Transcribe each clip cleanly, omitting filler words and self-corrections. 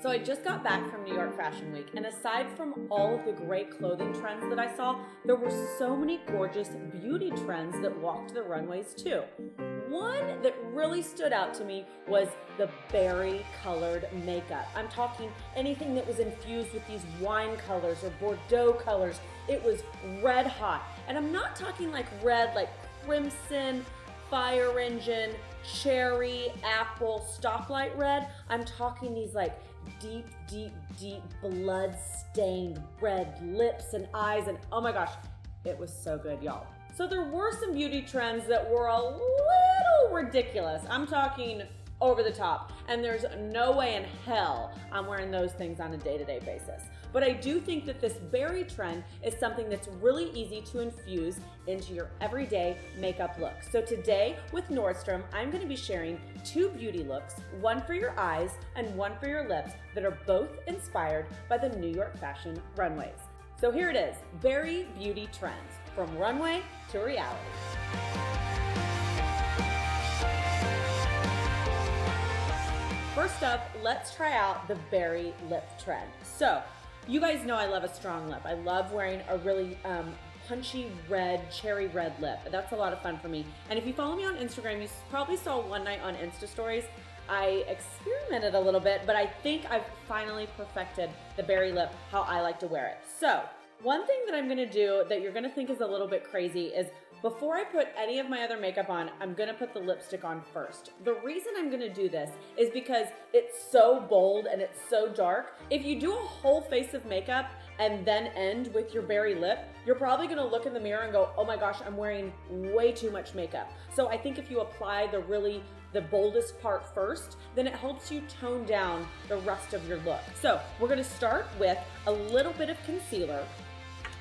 So I just got back from New York Fashion Week, and aside from all of the great clothing trends that I saw, there were so many gorgeous beauty trends that walked the runways too. One that really stood out to me was the berry colored makeup. I'm talking anything that was infused with these wine colors or Bordeaux colors. It was red hot. And I'm not talking like red, like crimson, fire engine, cherry, apple, stoplight red. I'm talking these like deep, deep, deep blood-stained red lips and eyes, and oh my gosh, it was so good, y'all. So there were some beauty trends that were a little ridiculous. I'm talking over the top, and there's no way in hell I'm wearing those things on a day-to-day basis. But I do think that this berry trend is something that's really easy to infuse into your everyday makeup look. So today with Nordstrom, I'm gonna be sharing 2 beauty looks, one for your eyes and one for your lips, that are both inspired by the New York fashion runways. So here it is, berry beauty trends, from runway to reality. First up, let's try out the berry lip trend. So, you guys know I love a strong lip. I love wearing a really punchy red, cherry red lip. That's a lot of fun for me. And if you follow me on Instagram, you probably saw one night on Insta Stories, I experimented a little bit, but I think I've finally perfected the berry lip how I like to wear it. So, one thing that I'm gonna do that you're gonna think is a little bit crazy is before I put any of my other makeup on, I'm gonna put the lipstick on first. The reason I'm gonna do this is because it's so bold and it's so dark. If you do a whole face of makeup and then end with your berry lip, you're probably gonna look in the mirror and go, oh my gosh, I'm wearing way too much makeup. So I think if you apply the boldest part first, then it helps you tone down the rest of your look. So we're gonna start with a little bit of concealer.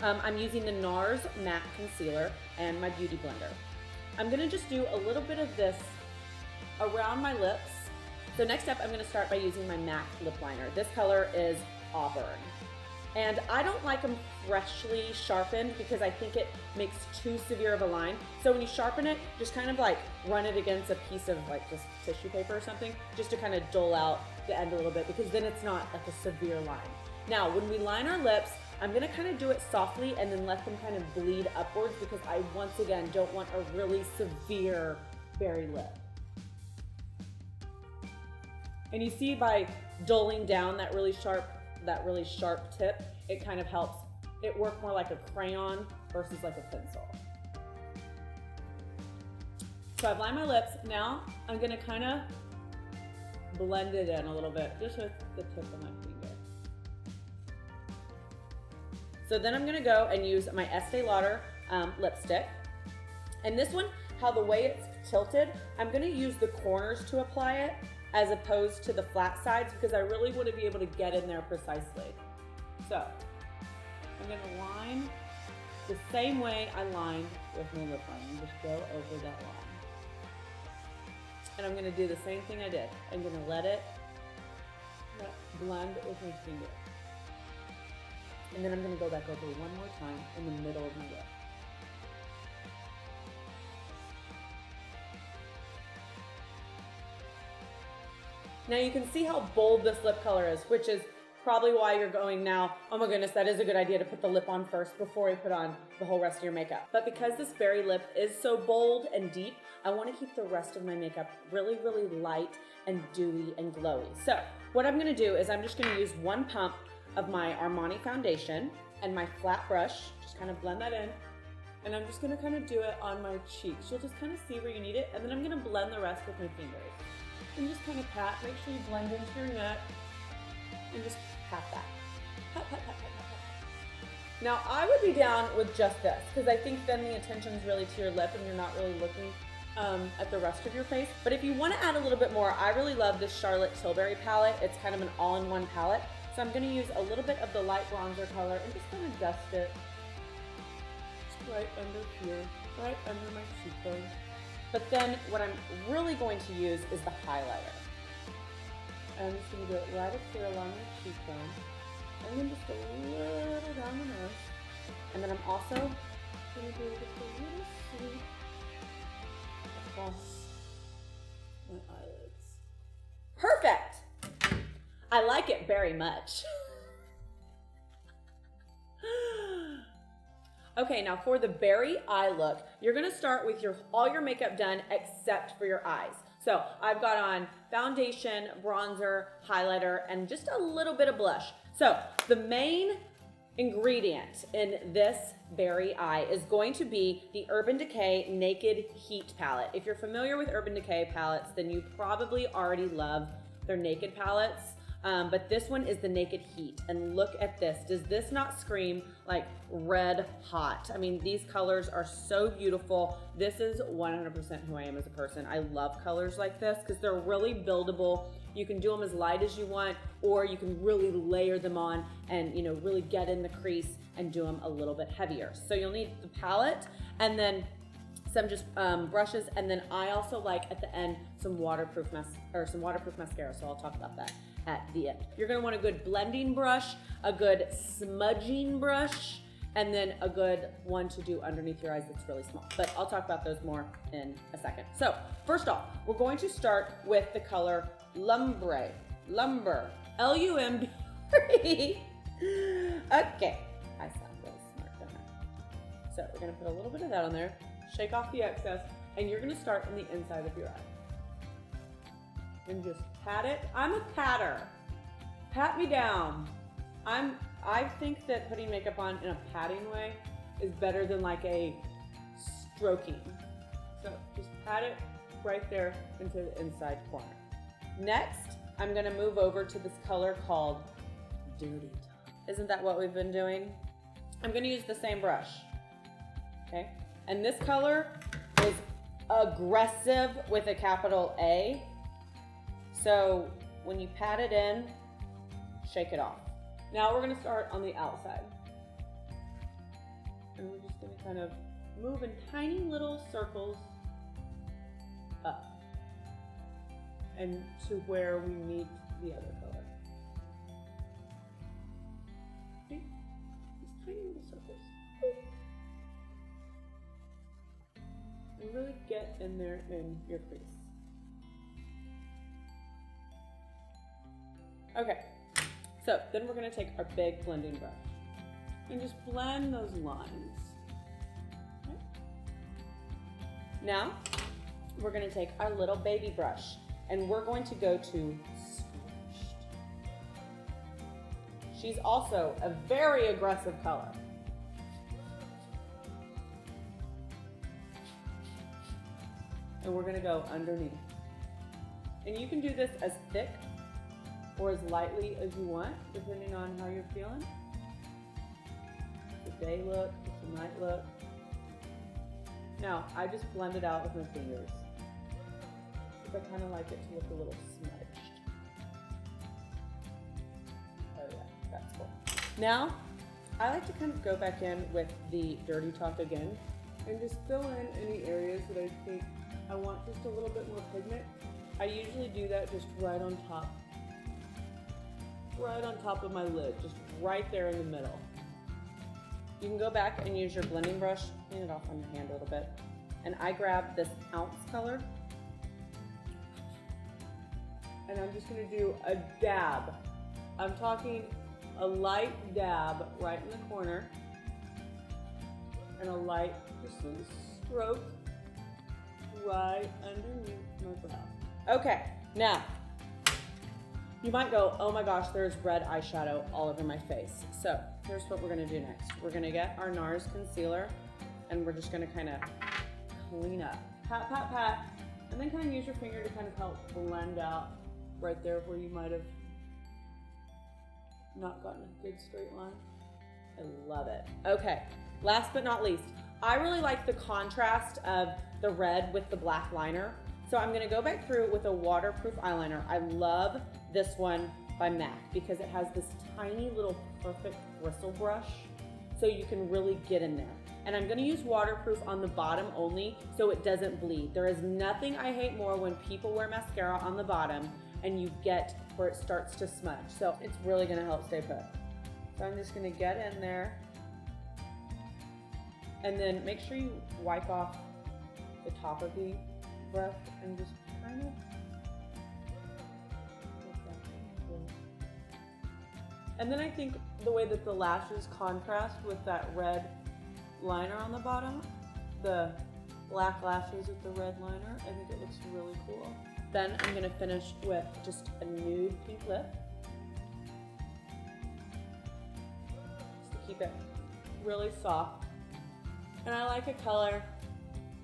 I'm using the NARS Matte Concealer and my Beauty Blender. I'm gonna just do a little bit of this around my lips. So next up, I'm gonna start by using my MAC lip liner. This color is Auburn. And I don't like them freshly sharpened because I think it makes too severe of a line. So when you sharpen it, just kind of like run it against a piece of like just tissue paper or something, just to kind of dull out the end a little bit, because then it's not like a severe line. Now, when we line our lips, I'm gonna kind of do it softly and then let them kind of bleed upwards, because I, once again, don't want a really severe berry lip. And you see by dulling down that really sharp tip, it kind of helps it work more like a crayon versus like a pencil. So I've lined my lips. Now I'm gonna kind of blend it in a little bit, just with the tip of my finger. So then I'm gonna go and use my Estee Lauder lipstick. And this one, how the way it's tilted, I'm gonna use the corners to apply it as opposed to the flat sides, because I really want to be able to get in there precisely. So I'm gonna line the same way I lined with my lip liner. Just go over that line. And I'm gonna do the same thing I did. I'm gonna let it blend with my finger. And then I'm gonna go back over one more time in the middle of my lip. Now you can see how bold this lip color is, which is probably why you're going now, oh my goodness, that is a good idea to put the lip on first before you put on the whole rest of your makeup. But because this berry lip is so bold and deep, I wanna keep the rest of my makeup really, really light and dewy and glowy. So what I'm gonna do is I'm just gonna use one pump of my Armani foundation and my flat brush, just kind of blend that in. And I'm just gonna kind of do it on my cheeks. You'll just kind of see where you need it. And then I'm gonna blend the rest with my fingers. And just kind of pat, make sure you blend into your neck. And just pat that. Pat, pat, pat, pat, pat, pat. Now I would be down with just this, because I think then the attention is really to your lip and you're not really looking at the rest of your face. But if you wanna add a little bit more, I really love this Charlotte Tilbury palette. It's kind of an all-in-one palette. So I'm gonna use a little bit of the light bronzer color and just kind of dust it just right under here, right under my cheekbone. But then what I'm really going to use is the highlighter. I'm just gonna do it right up here along the cheekbone, and then just a little down the nose. And then I'm also gonna do just a little sweep across my eyelids. Perfect! I like it very much. Okay, now for the berry eye look, you're gonna start with all your makeup done except for your eyes. So I've got on foundation, bronzer, highlighter, and just a little bit of blush. So the main ingredient in this berry eye is going to be the Urban Decay Naked Heat palette. If you're familiar with Urban Decay palettes, then you probably already love their Naked palettes. But this one is the Naked Heat, and look at this. Does this not scream like red hot? I mean, these colors are so beautiful. This is 100% who I am as a person. I love colors like this because they're really buildable. You can do them as light as you want, or you can really layer them on and, you know, really get in the crease and do them a little bit heavier. So you'll need the palette and then some just brushes, and then I also like at the end some waterproof mascara, so I'll talk about that at the end. You're gonna want a good blending brush, a good smudging brush, and then a good one to do underneath your eyes that's really small. But I'll talk about those more in a second. So first off, we're going to start with the color Lumber, L-U-M-B-R-E. Okay, I sound really smart, don't I? So we're gonna put a little bit of that on there, shake off the excess, and you're gonna start in the inside of your eye. And just pat it. I'm a patter. Pat me down. I think that putting makeup on in a patting way is better than like a stroking. So just pat it right there into the inside corner. Next, I'm gonna move over to this color called Dirty Top. Isn't that what we've been doing? I'm gonna use the same brush, okay? And this color is aggressive with a capital A. So when you pat it in, shake it off. Now we're gonna start on the outside. And we're just gonna kind of move in tiny little circles up and to where we meet the other color. See? These tiny little circles. And really get in there in your crease. Okay, so then we're gonna take our big blending brush and just blend those lines. Okay. Now, we're gonna take our little baby brush and we're going to go to Scorched. She's also a very aggressive color. And we're gonna go underneath. And you can do this as thick or as lightly as you want, depending on how you're feeling. It's a day look, it's a night look. Now, I just blend it out with my fingers, because I kind of like it to look a little smudged. Oh yeah, that's cool. Now, I like to kind of go back in with the Dirty Talk again, and just fill in any areas that I think I want just a little bit more pigment. I usually do that just right on top of my lid, just right there in the middle. You can go back and use your blending brush, clean it off on your hand a little bit. And I grab this ounce color, and I'm just gonna do a dab. I'm talking a light dab right in the corner, and a light, just a little stroke right underneath my brow. Okay, now, you might go, oh my gosh, there's red eyeshadow all over my face. So here's what we're gonna do next. We're gonna get our NARS concealer, and we're just gonna kind of clean up. Pat, pat, pat, and then kind of use your finger to kind of help blend out right there where you might have not gotten a good straight line. I love it. Okay, last but not least, I really like the contrast of the red with the black liner. So I'm gonna go back through with a waterproof eyeliner. I love this one by MAC because it has this tiny little perfect bristle brush, so you can really get in there. And I'm gonna use waterproof on the bottom only so it doesn't bleed. There is nothing I hate more when people wear mascara on the bottom and you get where it starts to smudge. So it's really gonna help stay put. So I'm just gonna get in there, and then make sure you wipe off the top of the brush and just kind of And then I think the way that the lashes contrast with that red liner on the bottom, the black lashes with the red liner, I think it looks really cool. Then I'm gonna finish with just a nude pink lip. Just to keep it really soft. And I like a color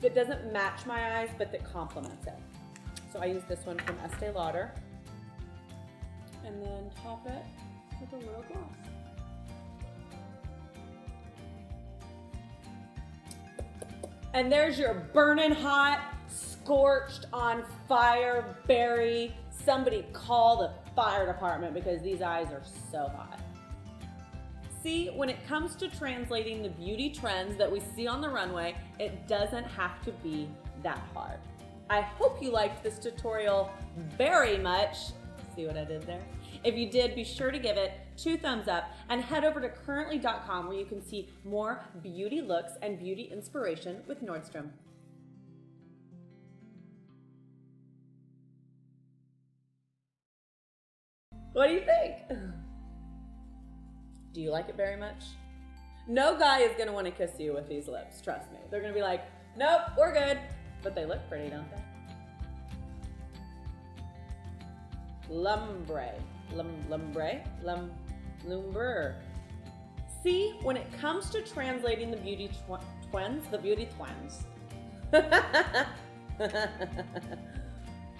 that doesn't match my eyes, but that complements it. So I use this one from Estee Lauder. And then top it with a little gloss. And there's your burning hot, scorched on fire berry. Somebody call the fire department because these eyes are so hot. See, when it comes to translating the beauty trends that we see on the runway, it doesn't have to be that hard. I hope you liked this tutorial very much. See what I did there? If you did, be sure to give it 2 thumbs up and head over to currently.com where you can see more beauty looks and beauty inspiration with Nordstrom. What do you think? Do you like it very much? No guy is gonna wanna kiss you with these lips, trust me. They're gonna be like, nope, we're good. But they look pretty, don't they? Lumbre. Lumber. See, when it comes to translating the beauty twins,